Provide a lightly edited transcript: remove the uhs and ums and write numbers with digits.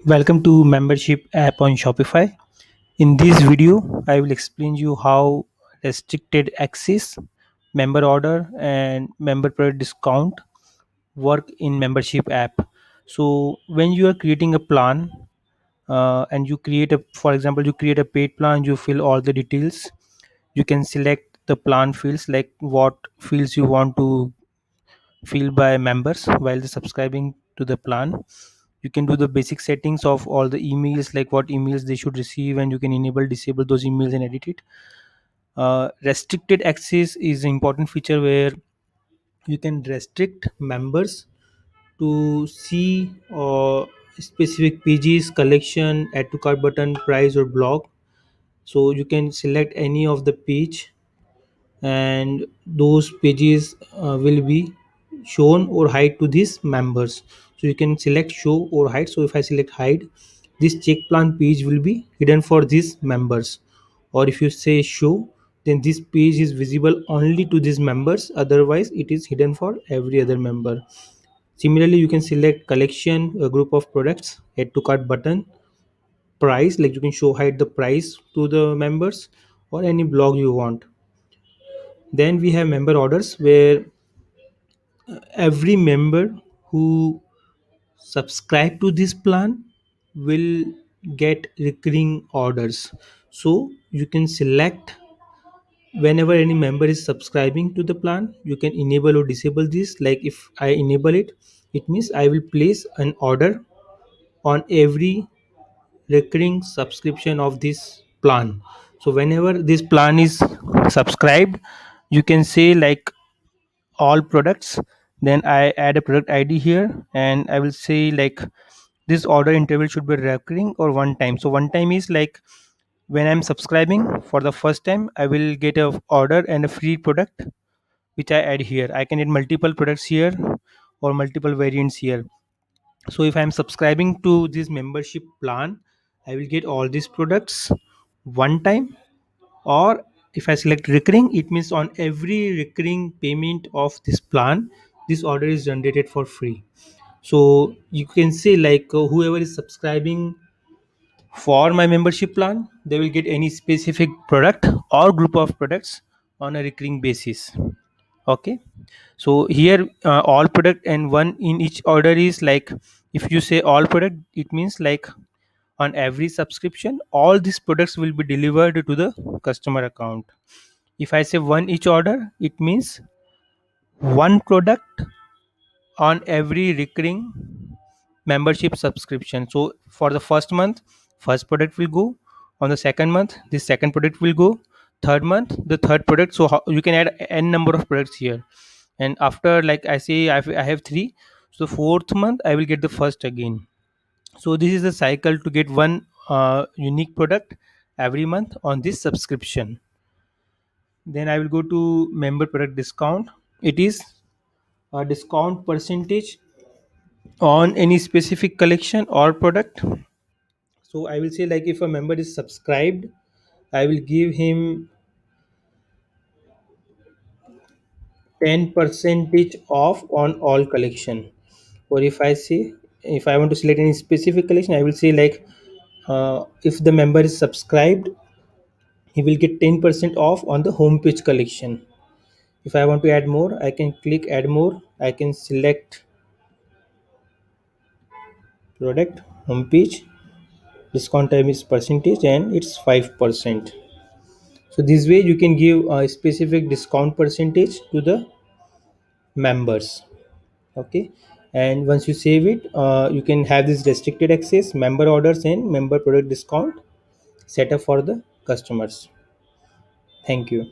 Welcome to membership app on Shopify. In this video, I will explain you how restricted access, member order and member product discount work in membership app. So when you are creating a plan and you create a, for example, you create a paid plan, you fill all the details. You can select the plan fields like what fields you want to fill by members while the subscribing to the plan. You can do the basic settings of all the emails, like what emails they should receive, and you can enable disable those emails and edit it. Restricted access is an important feature where you can restrict members to see specific pages, collection, add to cart button, price or blog. So you can select any of the page and those pages will be shown or hide to these members. So you can select show or hide. So if I select hide, this check plan page will be hidden for these members. Or if you say show, then this page is visible only to these members, otherwise it is hidden for every other member. Similarly, you can select collection, a group of products, add to cart button, price, like you can show hide the price to the members, or any blog you want. Then we have member orders where every member who subscribe to this plan will get recurring orders. So you can select whenever any member is subscribing to the plan, you can enable or disable this. Like if I enable it, it means I will place an order on every recurring subscription of this plan. So whenever this plan is subscribed, you can say like all products, then I add a product id here, and I will say like this order interval should be recurring or one time. So one time is like when I'm subscribing for the first time, I will get a order and a free product which I add here. I can add multiple products here or multiple variants here. So if I'm subscribing to this membership plan, I will get all these products one time. Or if I select recurring, it means on every recurring payment of this plan, this order is generated for free. So you can say like whoever is subscribing for my membership plan, they will get any specific product or group of products on a recurring basis. Okay. So here all product and one in each order is like, if you say all product, it means like on every subscription all these products will be delivered to the customer account. If I say one each order, it means one product on every recurring membership subscription. So for the first month, first product will go. On the second month, the second product will go. Third month, the third product. So you can add n number of products here. And after, like I say, I have three. So fourth month, I will get the first again. So this is the cycle to get one unique product every month on this subscription. Then I will go to member product discount. It is a discount percentage on any specific collection or product. So I will say like if a member is subscribed, I will give him 10 percentage off on all collection. Or if I say, if I want to select any specific collection, I will say like if the member is subscribed, he will get 10% off on the homepage collection. If I want to add more, I can click add more. I can select product homepage, discount time is percentage and it's 5%. So this way you can give a specific discount percentage to the members. Okay. And once you save it, you can have this restricted access, member orders and member product discount set up for the customers. Thank you.